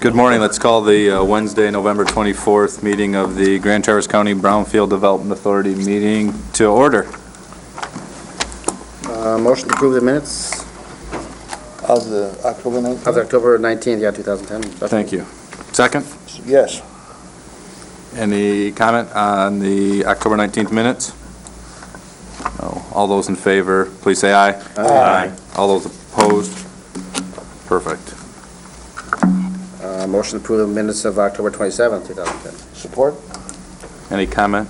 Good morning. Let's call the Wednesday, November 24th meeting of the Grand Traverse County Brownfield Development Authority meeting to order. Motion to approve the minutes Of the October 19th? of October 19th, 2010. Thank you. Second? Yes. Any comment on the October 19th minutes? No. All those in favor, please say aye. Aye. All those opposed? Perfect. Motion to approve the minutes of October 27th, 2010. Support? Any comment?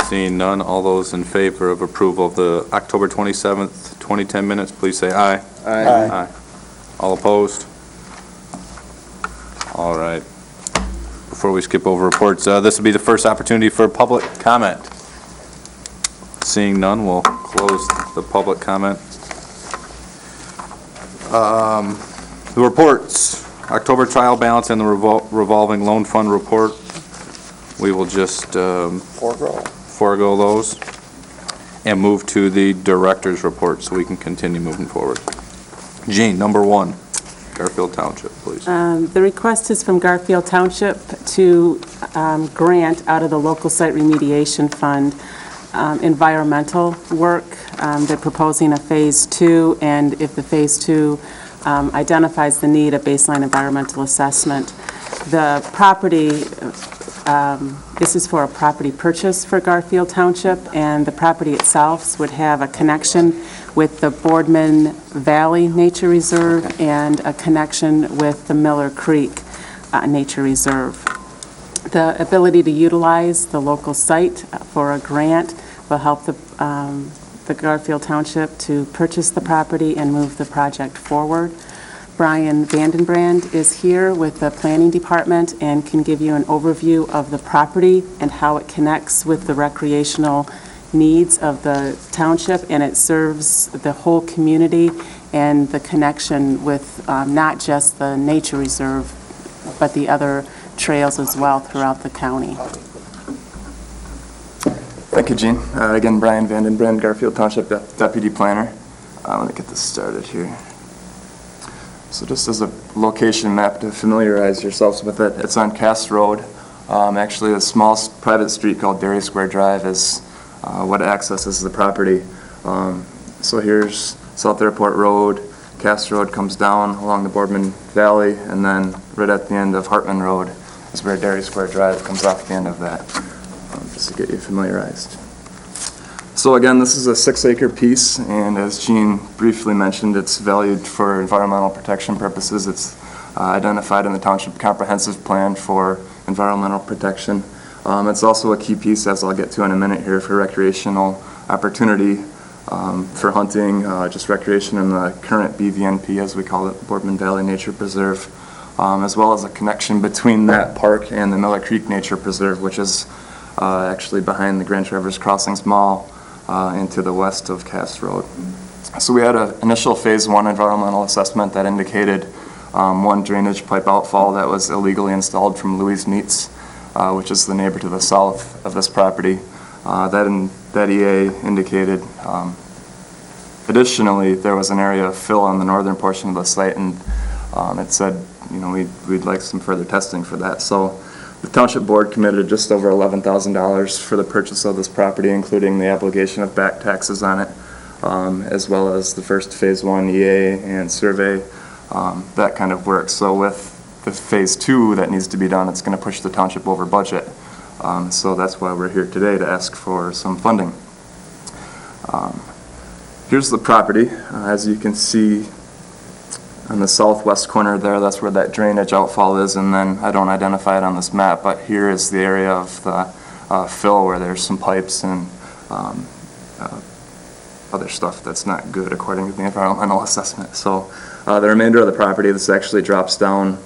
Seeing none, all those in favor of approval of the October 27th, 2010 minutes, please say aye. Aye. All opposed? All right. Before we skip over reports, this will be the first opportunity for public comment. Seeing none, we'll close the public comment. The reports, October trial balance and the revolving loan fund report. We will just forego those and move to the director's report so we can continue moving forward. Jean, number one, Garfield Township, please. The request is from Garfield Township to grant out of the local site remediation fund environmental work. They're proposing a phase 2, and if the phase 2 identifies the need, a baseline environmental assessment. The property, this is for a property purchase for Garfield Township, and the property itself would have a connection with the Boardman Valley Nature Reserve and a connection with the Miller Creek Nature Reserve. The ability to utilize the local site for a grant will help the Garfield Township to purchase the property and move the project forward. Brian Vandenbrand is here with the Planning Department and can give you an overview of the property and how it connects with the recreational needs of the township, and it serves the whole community and the connection with not just the nature reserve, but the other trails as well throughout the county. Thank you, Jean. Again, Brian Vandenbrand, Garfield Township Deputy Planner. Let me get this started here. So just as a location map to familiarize yourselves with it, it's on Cass Road. Actually, a small private street called Dairy Square Drive is what accesses the property. So here's South Airport Road. Cass Road comes down along the Boardman Valley, and then right at the end of Hartman Road is where Dairy Square Drive comes off the end of that. Just to get you familiarized. So again, this is a 6-acre piece, and as Jean briefly mentioned, it's valued for environmental protection purposes. It's identified in the Township Comprehensive Plan for environmental protection. It's also a key piece, as I'll get to in a minute here, for recreational opportunity, for hunting, just recreation in the current BVNP, as we call it, Boardman Valley Nature Preserve, as well as a connection between that park and the Miller Creek Nature Preserve, which is actually behind the Grand Traverse Crossings Mall and to the west of Cass Road. So we had an initial phase 1 environmental assessment that indicated one drainage pipe outfall that was illegally installed from Louis Meats, which is the neighbor to the south of this property. That EA indicated additionally there was an area of fill on the northern portion of the site, and it said, you know, we'd like some further testing for that. So the Township Board committed just over $11,000 for the purchase of this property, including the obligation of back taxes on it, as well as the first phase 1 EA and survey, that kind of work. So with the phase 2 that needs to be done, it's going to push the township over budget. So that's why we're here today, to ask for some funding. Here's the property. As you can see, on the southwest corner there, that's where that drainage outfall is, and then I don't identify it on this map, but here is the area of the fill where there's some pipes and other stuff that's not good according to the environmental assessment. So the remainder of the property, this actually drops down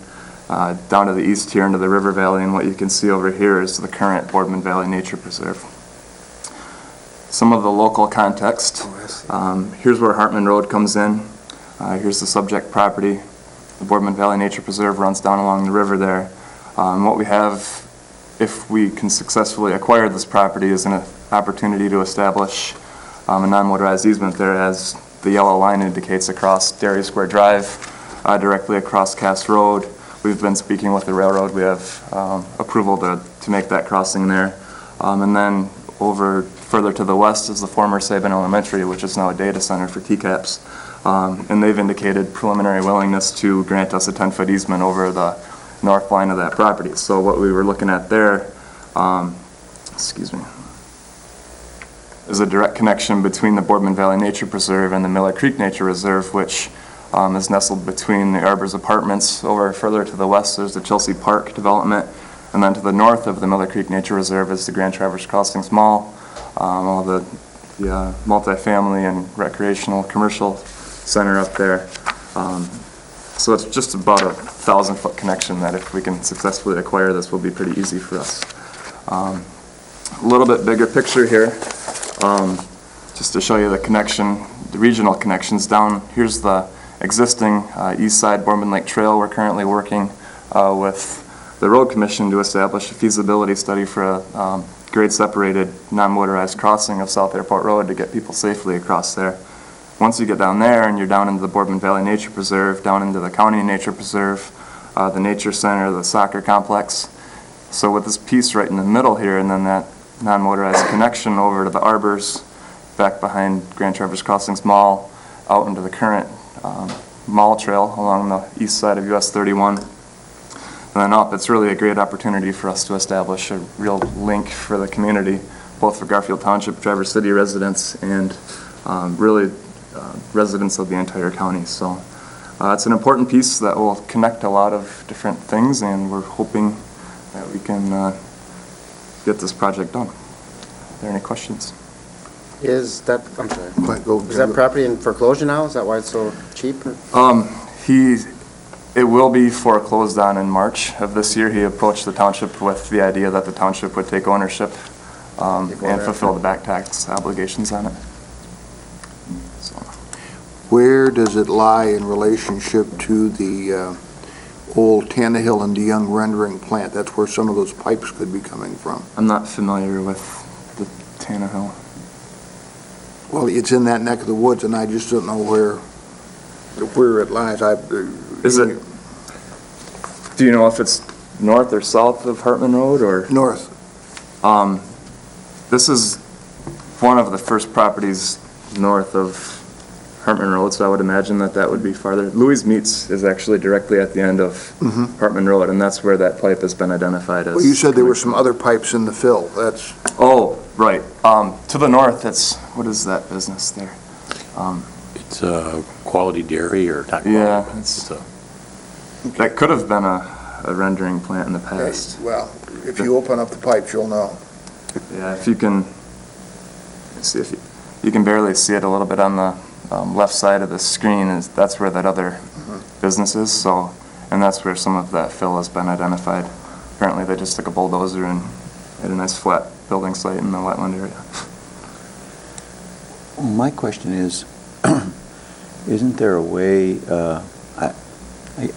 to the east here into the river valley, and what you can see over here is the current Boardman Valley Nature Preserve. Some of the local context. Here's where Hartman Road comes in. Here's the subject property. The Boardman Valley Nature Preserve runs down along the river there. What we have, if we can successfully acquire this property, is an opportunity to establish a non-motorized easement there, as the yellow line indicates, across Dairy Square Drive directly across Cass Road. We've been speaking with the railroad. We have approval to make that crossing there. And then over further to the west is the former Sabin Elementary, which is now a data center for TCAPS. And they've indicated preliminary willingness to grant us a 10-foot easement over the north line of that property. So what we were looking at there, is a direct connection between the Boardman Valley Nature Preserve and the Miller Creek Nature Reserve, which is nestled between the Arbors Apartments. Over further to the west, there's the Chelsea Park development, and then to the north of the Miller Creek Nature Reserve is the Grand Traverse Crossings Mall, all the multifamily and recreational commercial center up there. So it's just about a 1,000-foot connection that if we can successfully acquire this will be pretty easy for us. A little bit bigger picture here, just to show you the connection, the regional connections down. Here's the existing east side Boardman Lake Trail. We're currently working with the Road Commission to establish a feasibility study for a grade-separated, non-motorized crossing of South Airport Road to get people safely across there. Once you get down there and you're down into the Boardman Valley Nature Preserve, down into the County Nature Preserve, the Nature Center, the soccer complex. So with this piece right in the middle here, and then that non-motorized connection over to the Arbors, back behind Grand Traverse Crossings Mall, out into the current mall trail along the east side of US 31. And then up, it's really a great opportunity for us to establish a real link for the community, both for Garfield Township, Traverse City residents, and really residents of the entire county. So it's an important piece that will connect a lot of different things, and we're hoping that we can get this project done. Are there any questions? Is that, I'm sorry, Go. is that property in foreclosure now? Is that why it's so cheap? It will be foreclosed on in March of this year. He approached the township with the idea that the township would take ownership and fulfill the back tax obligations on it. So. Where does it lie in relationship to the old Tannehill and DeYoung rendering plant? That's where some of those pipes could be coming from. I'm not familiar with the Tannehill. Well, it's in that neck of the woods, and I just don't know where it lies. Is it? Do you know if it's north or south of Hartman Road, or North. This is one of the first properties north of Hartman Road, so I would imagine that would be farther. Louis Meats is actually directly at the end of Hartman Road, and that's where that pipe has been identified as. Well, you said there were some other pipes in the fill. That's. Oh, right. To the north, what is that business there? It's a Quality Dairy or not? Yeah, Quality, that could have been a rendering plant in the past. Well, if you open up the pipes, you'll know. Yeah, if you can see, if you can barely see it a little bit on the left side of the screen, that's where that other business is. So, and that's where some of that fill has been identified. Apparently, they just took a bulldozer and had a nice flat building site in the wetland area. My question is, isn't there a way,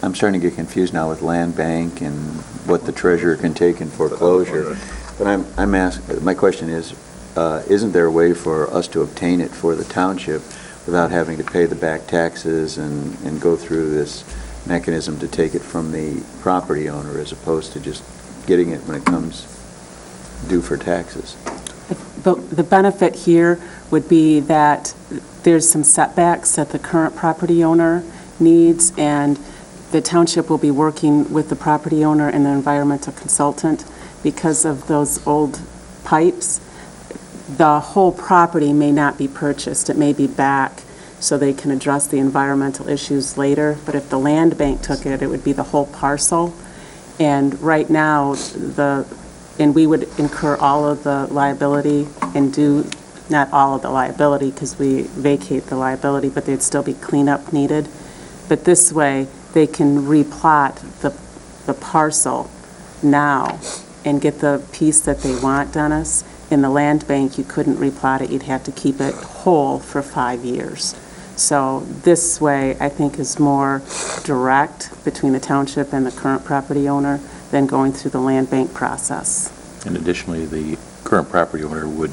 I'm starting to get confused now with land bank and what the treasurer can take in foreclosure, but my question is, isn't there a way for us to obtain it for the township without having to pay the back taxes and go through this mechanism to take it from the property owner as opposed to just getting it when it comes due for taxes? The benefit here would be that there's some setbacks that the current property owner needs, and the township will be working with the property owner and the environmental consultant because of those old pipes. The whole property may not be purchased. It may be back so they can address the environmental issues later, but if the land bank took it, it would be the whole parcel. And right now, and we would incur all of the liability and do, not all of the liability because we vacate the liability, but there'd still be cleanup needed. But this way, they can replot the parcel now and get the piece that they want, Dennis. In the land bank, you couldn't replot it. You'd have to keep it whole for 5 years. So this way, I think, is more direct between the township and the current property owner than going through the land bank process. And additionally, the current property owner would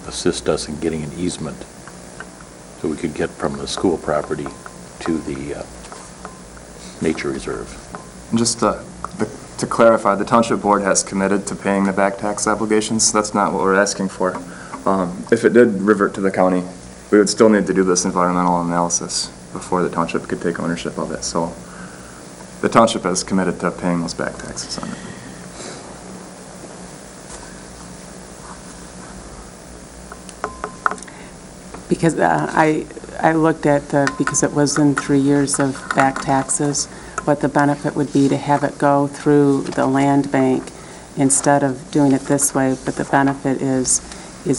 assist us in getting an easement so we could get from the school property to the nature reserve. And just to clarify, the township board has committed to paying the back tax obligations. That's not what we're asking for. If it did revert to the county, we would still need to do this environmental analysis before the township could take ownership of it. So the township has committed to paying those back taxes on it. Because I looked at because it was in 3 years of back taxes, what the benefit would be to have it go through the land bank instead of doing it this way. But the benefit is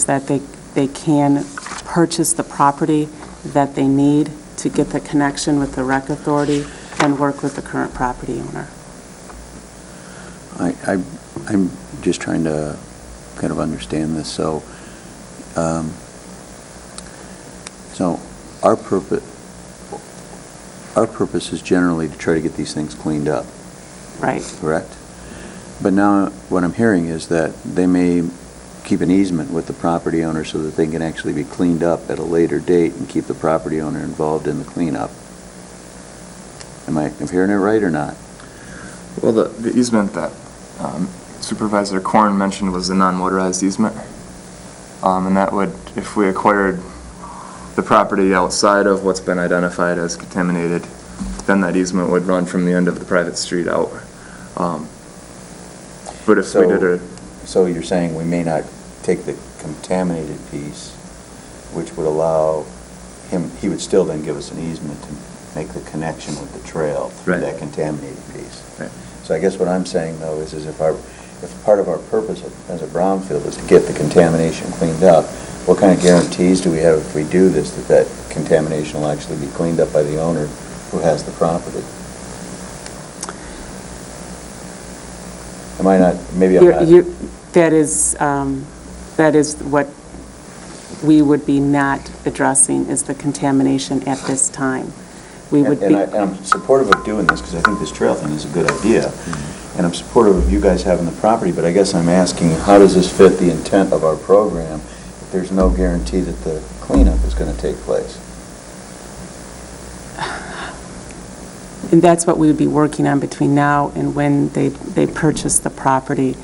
that they can purchase the property that they need to get the connection with the rec authority and work with the current property owner. I'm just trying to kind of understand this. So, so our purpose is generally to try to get these things cleaned up, Right. correct? But now what I'm hearing is that they may keep an easement with the property owner so that they can actually be cleaned up at a later date and keep the property owner involved in the cleanup. Am I hearing it right or not? Well, the easement that Supervisor Korn mentioned was a non-motorized easement. And that would, if we acquired the property outside of what's been identified as contaminated, then that easement would run from the end of the private street out. But if we did a... So you're saying we may not take the contaminated piece, which would allow him, he would still then give us an easement to make the connection with the trail through Right. that contaminated piece. Right. So I guess what I'm saying, though, is if part of our purpose as a brownfield is to get the contamination cleaned up, what kind of guarantees do we have if we do this, that contamination will actually be cleaned up by the owner who has the property? Am I not, maybe I'm not... That is what we would be not addressing, is the contamination at this time. We would be... And I'm supportive of doing this, because I think this trail thing is a good idea, and I'm supportive of you guys having the property, but I guess I'm asking, how does this fit the intent of our program if there's no guarantee that the cleanup is going to take place? And that's what we would be working on between now and when they purchase the property,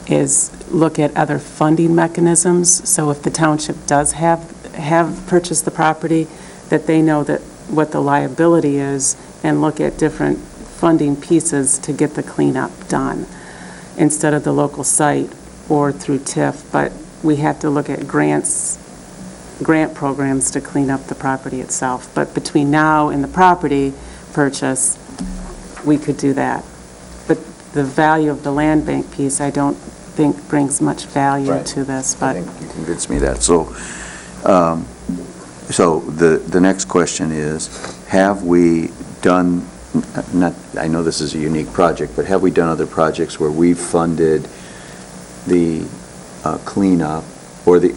is look at other funding mechanisms. So if the township does have purchased the property, that they know that what the liability is, and look at different funding pieces to get the cleanup done, instead of the local site or through TIF. But we have to look at grant programs to clean up the property itself. But between now and the property purchase, we could do that. But the value of the land bank piece, I don't think brings much value Right. to this. I But think you convinced me of that. So the next question is, have we done, I know this is a unique project, but have we done other projects where we've funded the cleanup, or the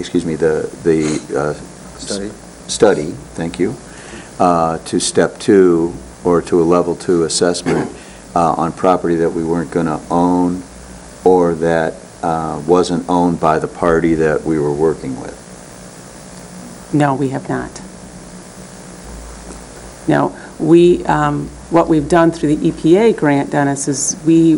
study, thank you, to step 2 or to a level 2 assessment on property that we weren't going to own, or that wasn't owned by the party that we were working with? no, we have not. No, what we've done through the EPA grant, Dennis, is we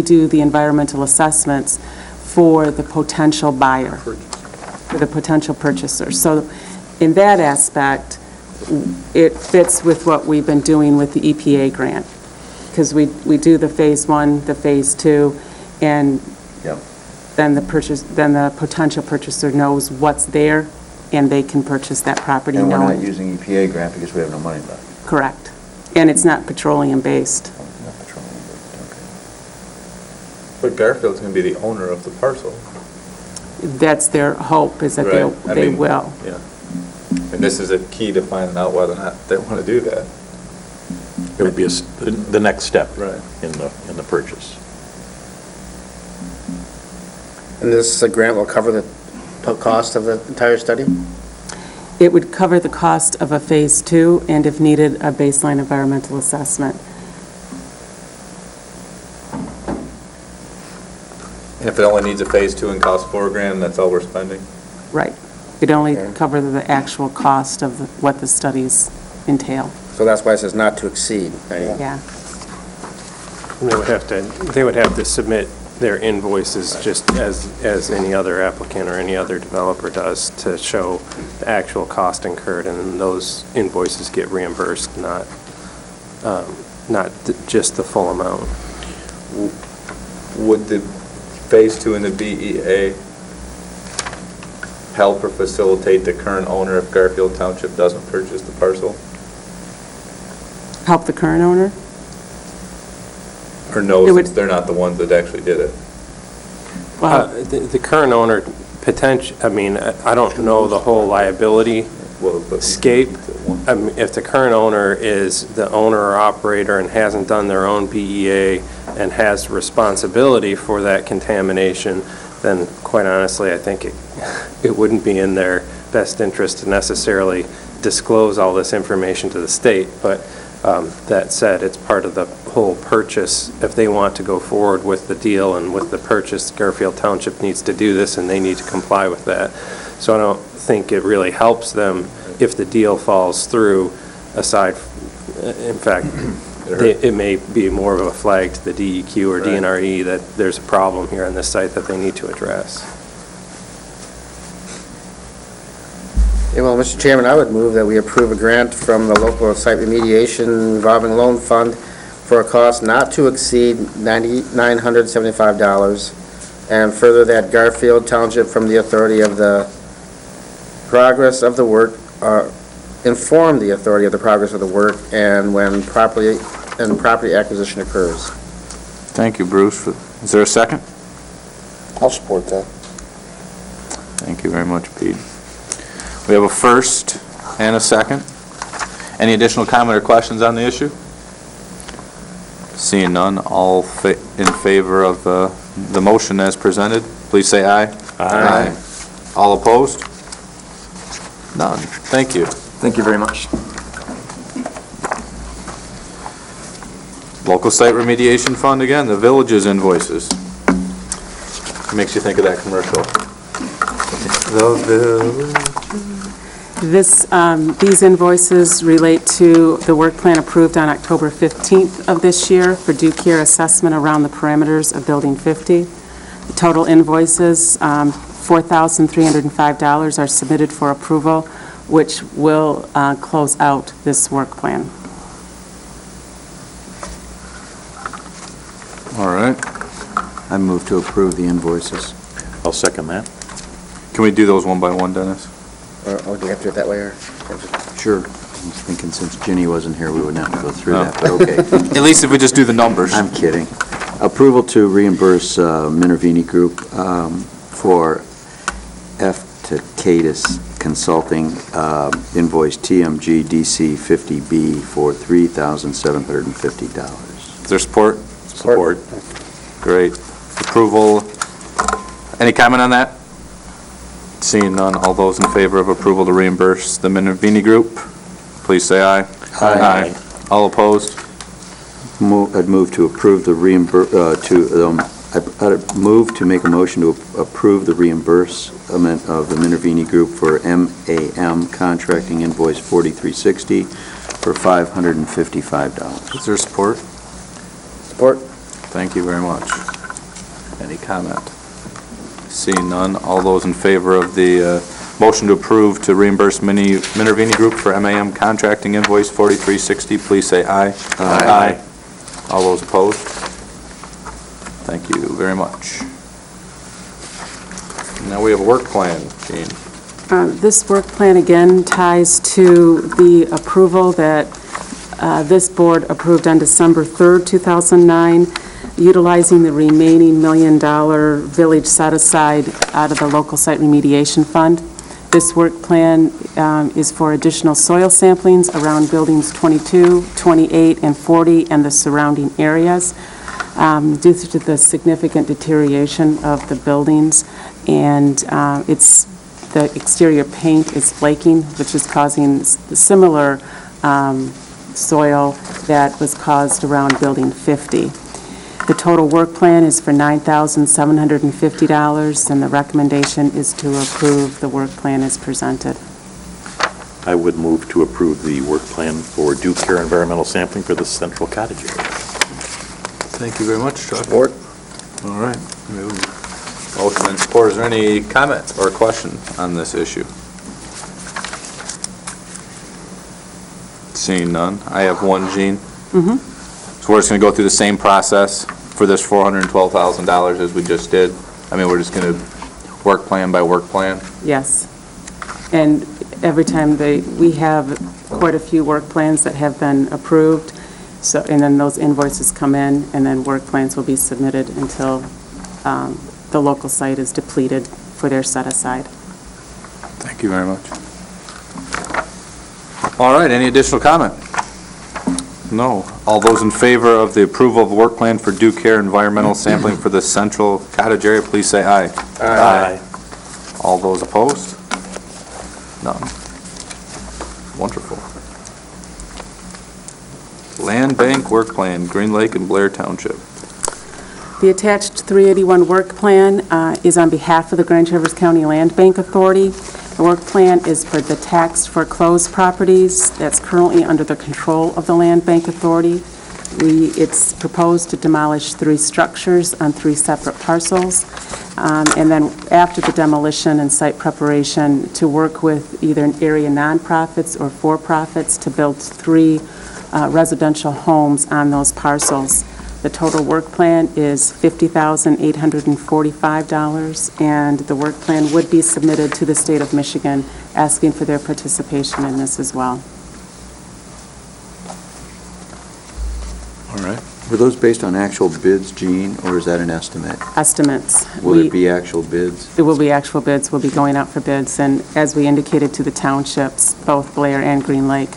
do the environmental assessments for the potential buyer, for the potential purchaser. So in that aspect, it fits with what we've been doing with the EPA grant, because we do the phase 1, the phase 2, and Yep. then the potential purchaser knows what's there, and they can purchase that property And we're not knowing. using EPA grant because we have no money left. Correct. And it's not petroleum-based. Not petroleum, okay. But Garfield's going to be the owner of the parcel. That's their hope, is that Right. I they mean, will. Yeah. And this is a key to finding out whether or not they want to do that. It would be the next step Right. in the purchase. And this grant will cover the cost of the entire study? It would cover the cost of a Phase 2, and if needed, a baseline environmental assessment. And if it only needs a phase 2 and costs $4,000, that's all we're spending? Right. It'd only Okay. cover the actual cost of what the studies entail. So that's why it says not to exceed. Yeah. They would have to submit their invoices just as any other applicant or any other developer does to show the actual cost incurred, and then those invoices get reimbursed, not just the full amount. Would the Phase 2 in the BEA help or facilitate the current owner if Garfield Township doesn't purchase the parcel? Help the current owner? Or no, It would- since they're not the ones that actually did it? Well, The current owner I don't know the whole liability Well, but- scape. If the current owner is the owner or operator and hasn't done their own BEA and has responsibility for that contamination, then quite honestly, I think it wouldn't be in their best interest to necessarily disclose all this information to the state. But that said, it's part of the whole purchase. If they want to go forward with the deal and with the purchase, Garfield Township needs to do this, and they need to comply with that. So I don't think it really helps them if the deal falls through, in fact, it may be more of a flag to the DEQ or DNRE that there's a problem here on this site that they need to address. Yeah, well, Mr. Chairman, I would move that we approve a grant from the local site remediation revolving loan fund for a cost not to exceed $975, and further that Garfield Township, from the authority of the progress of the work, inform the authority of the progress of the work and when property acquisition occurs. Thank you, Bruce. Is there a second? I'll support that. Thank you very much, Pete. We have a first and a second. Any additional comment or questions on the issue? Seeing none, all in favor of the motion as presented, please say aye. Aye. All opposed? None. Thank you. Thank you very much. Local Site Remediation Fund, again, the village's invoices. Makes you think of that commercial. The village. These invoices relate to the work plan approved on October 15th of this year for due care assessment around the perimeters of Building 50. The total invoices, $4,305, are submitted for approval, which will close out this work plan. All right. I move to approve the invoices. I'll second that. Can we do those one by one, Dennis? Or do we have to do it that way, or? Sure. I was thinking since Ginny wasn't here, we wouldn't have to go through that, but okay. At least if we just do the numbers. I'm kidding. Approval to reimburse Minervini Group for F. Tacatus Consulting invoice TMG DC 50B for $3,750. Is there support? Support. Great. Approval. Any comment on that? Seeing none, all those in favor of approval to reimburse the Minervini Group, please say aye. Aye. All opposed? I'd move to approve the I'd move to make a motion to approve the reimbursement of the Minervini Group for MAM contracting invoice 4360 for $555. Is there support? Support. Thank you very much. Any comment? Seeing none, all those in favor of the motion to approve to reimburse Minervini Group for MAM contracting invoice 4360, please say aye. Aye. All those opposed? Thank you very much. Now we have a work plan, Jean. This work plan again ties to the approval that this board approved on December 3rd, 2009, utilizing the remaining $1 million village set-aside out of the local site remediation fund. This work plan is for additional soil samplings around buildings 22, 28, and 40 and the surrounding areas due to the significant deterioration of the buildings, and the exterior paint is flaking, which is causing similar soil that was caused around Building 50. The total work plan is for $9,750, and the recommendation is to approve the work plan as presented. I would move to approve the work plan for Due Care environmental sampling for the central cottage area. Thank you very much, Chuck. Support. All right. Motion and support. Is there any comment or question on this issue? Seeing none. I have one, Jean. Mm-hmm. So we're just going to go through the same process for this $412,000 as we just did? I mean, we're just going to work plan by work plan? Yes. And every time we have quite a few work plans that have been approved, so, and then those invoices come in, and then work plans will be submitted until the local site is depleted for their set-aside. Thank you very much. All right, any additional comment? No. All those in favor of the approval of work plan for Due Care environmental sampling for the central cottage area, please say aye. Aye. All those opposed? None. Wonderful. Land Bank Work Plan, Green Lake and Blair Township. The attached 381 work plan is on behalf of the Grand Traverse County Land Bank Authority. The work plan is for the taxed foreclosed properties that's currently under the control of the Land Bank Authority. It's proposed to demolish 3 structures on 3 separate parcels, and then after the demolition and site preparation, to work with either area nonprofits or for-profits to build 3 residential homes on those parcels. The total work plan is $50,845, and the work plan would be submitted to the state of Michigan, asking for their participation in this as well. All right. Were those based on actual bids, Gene, or is that an estimate? Estimates. Will it be actual bids? It will be actual bids. We'll be going out for bids, and as we indicated to the townships, both Blair and Green Lake,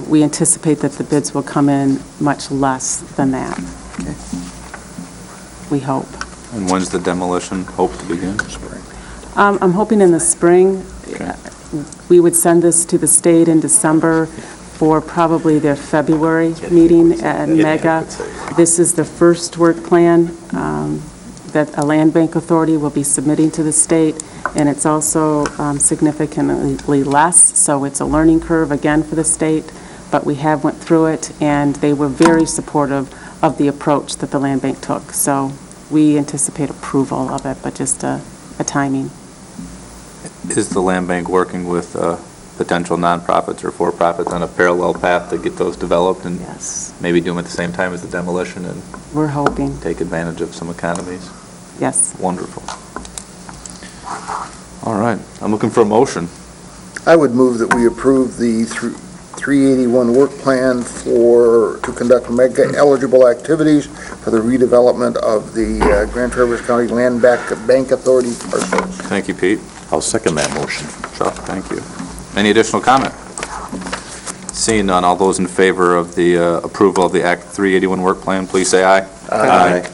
we anticipate that the bids will come in much less than that. Okay. We hope. And when's the demolition hope to begin? I'm hoping in the spring. Okay. We would send this to the state in December for probably their February meeting at Mega. This is the first work plan that a land bank authority will be submitting to the state, and it's also significantly less, so it's a learning curve again for the state, but we have went through it, and they were very supportive of the approach that the land bank took. So we anticipate approval of it, but just a timing. Is the land bank working with potential nonprofits or for-profits on a parallel path to get those developed and Yes, maybe do them at the same time as the demolition and we're hoping. take advantage of some economies? Yes. Wonderful. All right, I'm looking for a motion. I would move that we approve the 381 work plan to conduct mega-eligible activities for the redevelopment of the Grand Traverse County Land Bank Authority parcels. Thank you, Pete. I'll second that motion. Chuck, thank you. Any additional comment? Seeing none, all those in favor of the approval of the Act 381 work plan, please say aye. Aye.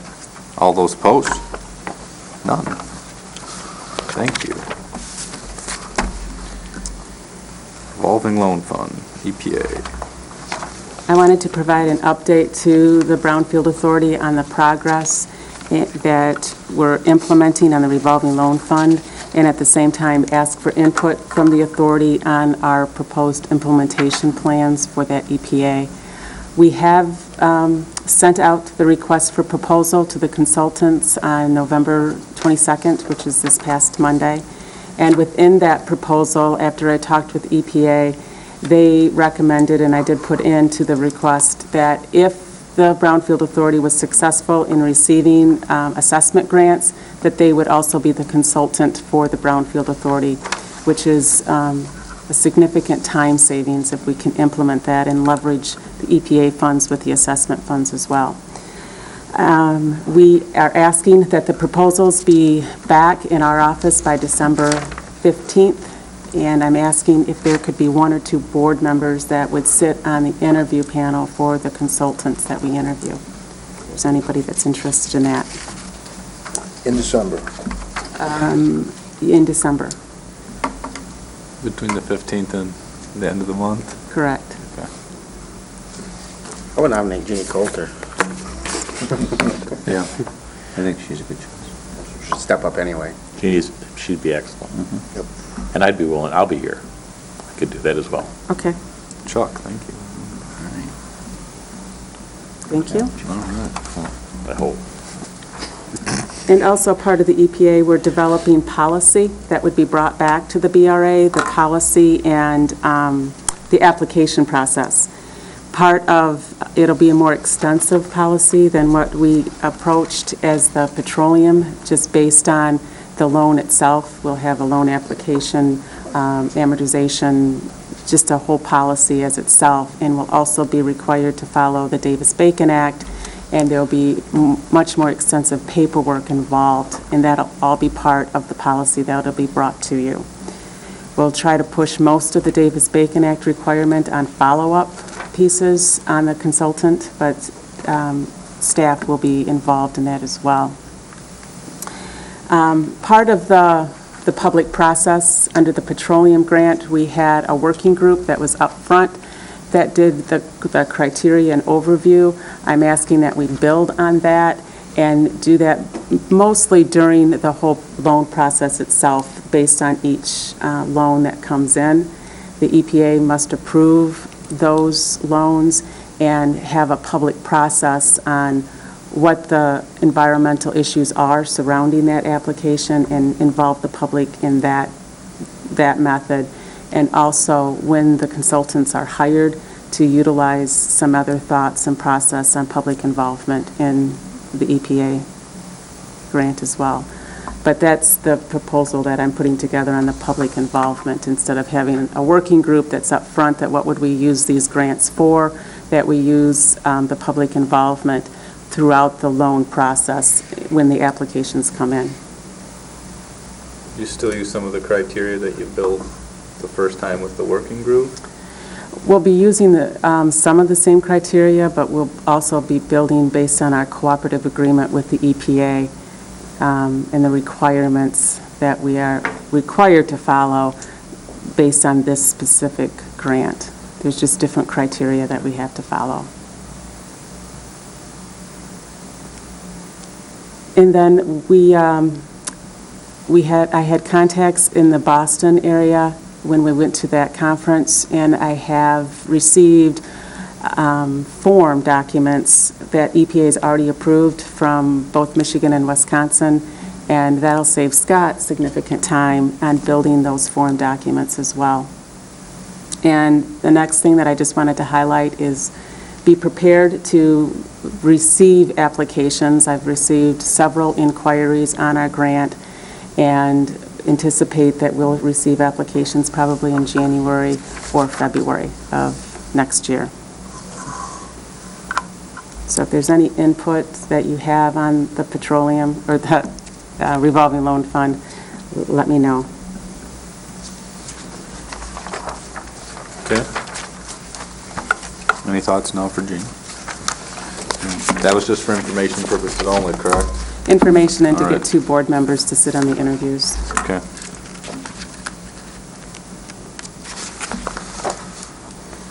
All those opposed? None. Thank you. Revolving Loan Fund, EPA. I wanted to provide an update to the Brownfield Authority on the progress that we're implementing on the revolving loan fund, and at the same time ask for input from the authority on our proposed implementation plans for that EPA. We have sent out the request for proposal to the consultants on November 22nd, which is this past Monday. And within that proposal, after I talked with EPA, they recommended, and I did put into the request, that if the Brownfield Authority was successful in receiving assessment grants, that they would also be the consultant for the Brownfield Authority, which is a significant time savings if we can implement that and leverage the EPA funds with the assessment funds as well. We are asking that the proposals be back in our office by December 15th, and I'm asking if there could be 1 or 2 board members that would sit on the interview panel for the consultants that we interview. If there's anybody that's interested in that. In December. In December, Between the 15th and the end of the month? correct. I would nominate Ginny Coulter. Yeah, I think she's a good choice. Should step up anyway. She'd be excellent. Yep. And I'd be willing, I'll be here. I could do that as well. Okay, Chuck, thank you. thank you. All right. I hope. And also part of the EPA, we're developing policy that would be brought back to the BRA, the policy and the application process. Part of, it'll be a more extensive policy than what we approached as the petroleum, just based on the loan itself. We'll have a loan application, amortization, just a whole policy as itself, and we'll also be required to follow the Davis-Bacon Act, and there'll be much more extensive paperwork involved, and that'll all be part of the policy that'll be brought to you. We'll try to push most of the Davis-Bacon Act requirement on follow-up pieces on the consultant, but staff will be involved in that as well. Part of the public process under the petroleum grant, we had a working group that was up front that did the criteria and overview. I'm asking that we build on that and do that mostly during the whole loan process itself, based on each loan that comes in. The EPA must approve those loans and have a public process on what the environmental issues are surrounding that application and involve the public in that method. And also, when the consultants are hired, to utilize some other thoughts and process on public involvement in the EPA grant as well. But that's the proposal that I'm putting together on the public involvement, instead of having a working group that's up front, that what would we use these grants for, that we use the public involvement throughout the loan process when the applications come in. You still use some of the criteria that you built the first time with the working group? We'll be using some of the same criteria, but we'll also be building based on our cooperative agreement with the EPA and the requirements that we are required to follow based on this specific grant. There's just different criteria that we have to follow. And then I had contacts in the Boston area when we went to that conference, and I have received form documents that EPA has already approved from both Michigan and Wisconsin, and that'll save Scott significant time on building those form documents as well. And the next thing that I just wanted to highlight is be prepared to receive applications. I've received several inquiries on our grant and anticipate that we'll receive applications probably in January or February of next year. So if there's any input that you have on the petroleum or the revolving loan fund, let me know. Okay. Any thoughts now for Jean? That was just for information purposes only, correct? Information and to All get right. 2 board members to sit on the interviews. Okay.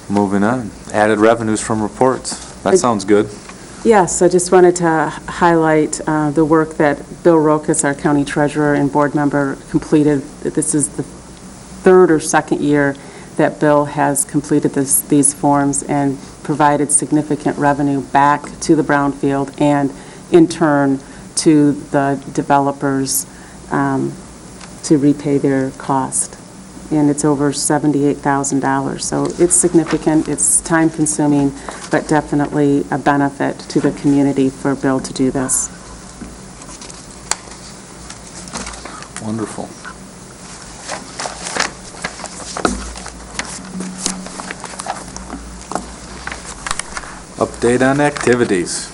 Moving on. Added revenues from reports. That sounds good. Yes, I just wanted to highlight the work that Bill Rokas, our county treasurer and board member, completed. This is the 3rd or 2nd year that Bill has completed these forms and provided significant revenue back to the Brownfield and, in turn, to the developers to repay their cost. And it's over $78,000. So it's significant, it's time-consuming, but definitely a benefit to the community for Bill to do this. Wonderful. Update on activities.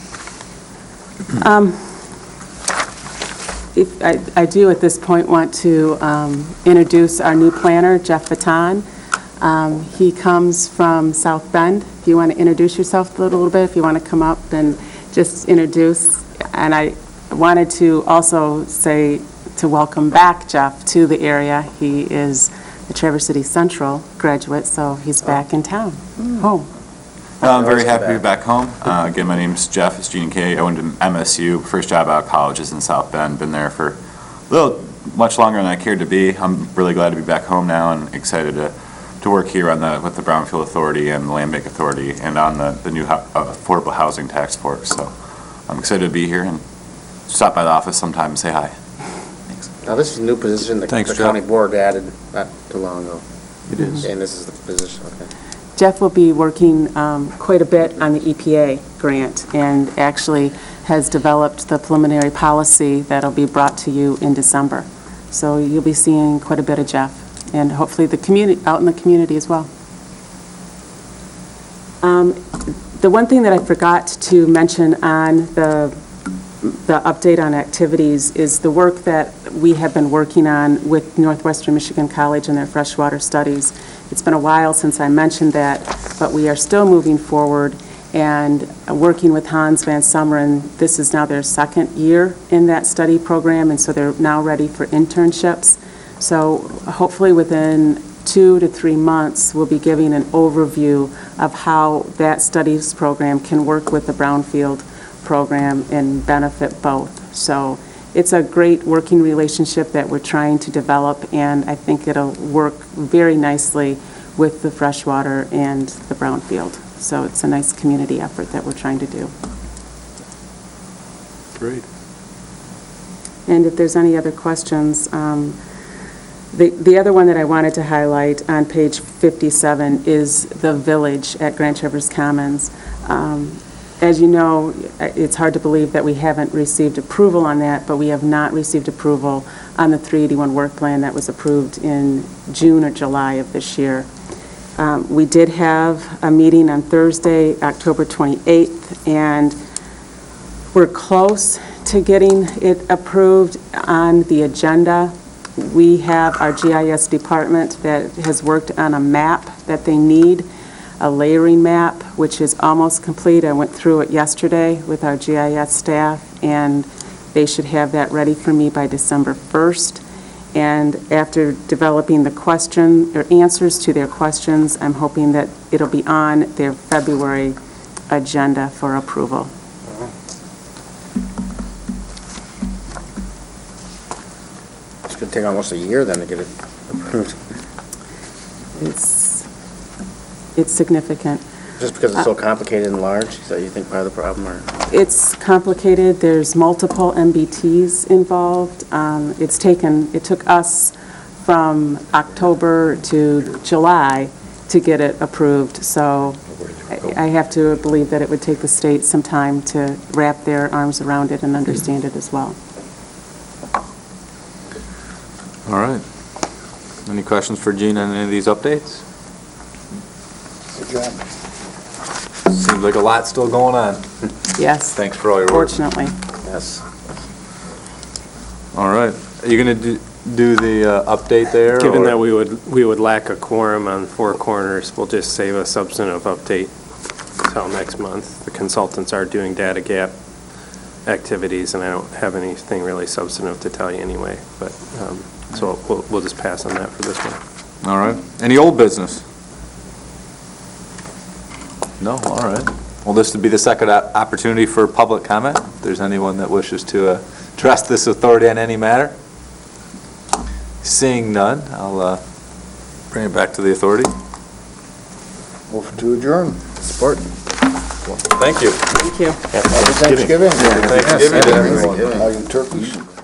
I do at this point want to introduce our new planner, Jeff Baton. He comes from South Bend. If you want to introduce yourself a little bit, if you want to come up and just introduce. And I wanted to also say to welcome back Jeff to the area. He is a Traverse City Central graduate, so he's back in town, home. I'm very happy to be back home. Again, my name's Jeff. It's Gene K. I went to MSU. First job out of college is in South Bend. Been there for much longer than I cared to be. I'm really glad to be back home now and excited to to work here on with the Brownfield Authority and the Land Bank Authority and on the new affordable housing tax force. So I'm excited to be here and stop by the office sometime and say hi. Now, this is a new position that Thanks, the Jeff. county board added not too long ago. It is. And this is the position, okay. Jeff will be working quite a bit on the EPA grant and actually has developed the preliminary policy that'll be brought to you in December. So you'll be seeing quite a bit of Jeff and hopefully the community, out in the community as well. The one thing that I forgot to mention on the update on activities is the work that we have been working on with Northwestern Michigan College and their freshwater studies. It's been a while since I mentioned that, but we are still moving forward and working with Hans Van Summeren. This is now their second year in that study program, and so they're now ready for internships. So hopefully within 2 to 3 months, we'll be giving an overview of how that studies program can work with the Brownfield program and benefit both. So it's a great working relationship that we're trying to develop, and I think it'll work very nicely with the freshwater and the Brownfield. So it's a nice community effort that we're trying to do. Great. And if there's any other questions, the other one that I wanted to highlight on page 57 is the village at Grand Traverse Commons. As you know, it's hard to believe that we haven't received approval on that, but we have not received approval on the 381 work plan that was approved in June or July of this year. We did have a meeting on Thursday, October 28th, and we're close to getting it approved on the agenda. We have our GIS department that has worked on a map that they need, a layering map, which is almost complete. I went through it yesterday with our GIS staff, and they should have that ready for me by December 1st. And after developing the question, or answers to their questions, I'm hoping that it'll be on their February agenda for approval. It's going to take almost a year then to get it approved, It's significant. just because it's so complicated and large. Is that you think part of the problem, or? It's complicated. There's multiple MBTs involved. It took us from October to July to get it approved, so I have to believe that it would take the state some time to wrap their arms around it and understand it as well. All right. Any questions for Gene on any of these updates? Good job. Seems like a lot still going on. Yes. Thanks for all your work. Fortunately. Yes. All right. Are you going to do the update there? Given or- that we would lack a quorum on Four Corners, we'll just save a substantive update until next month. The consultants are doing data gap activities, and I don't have anything really substantive to tell you anyway, but, so we'll just pass on that for this one. All right. Any old business? No? All right. Well, this would be the second opportunity for public comment. If there's anyone that wishes to address this authority on any matter. Seeing none, I'll bring it back to the authority. Move to adjourn. Support. Thank you. Thank you. Happy Thanksgiving. Thanksgiving to everyone. All you turkeys.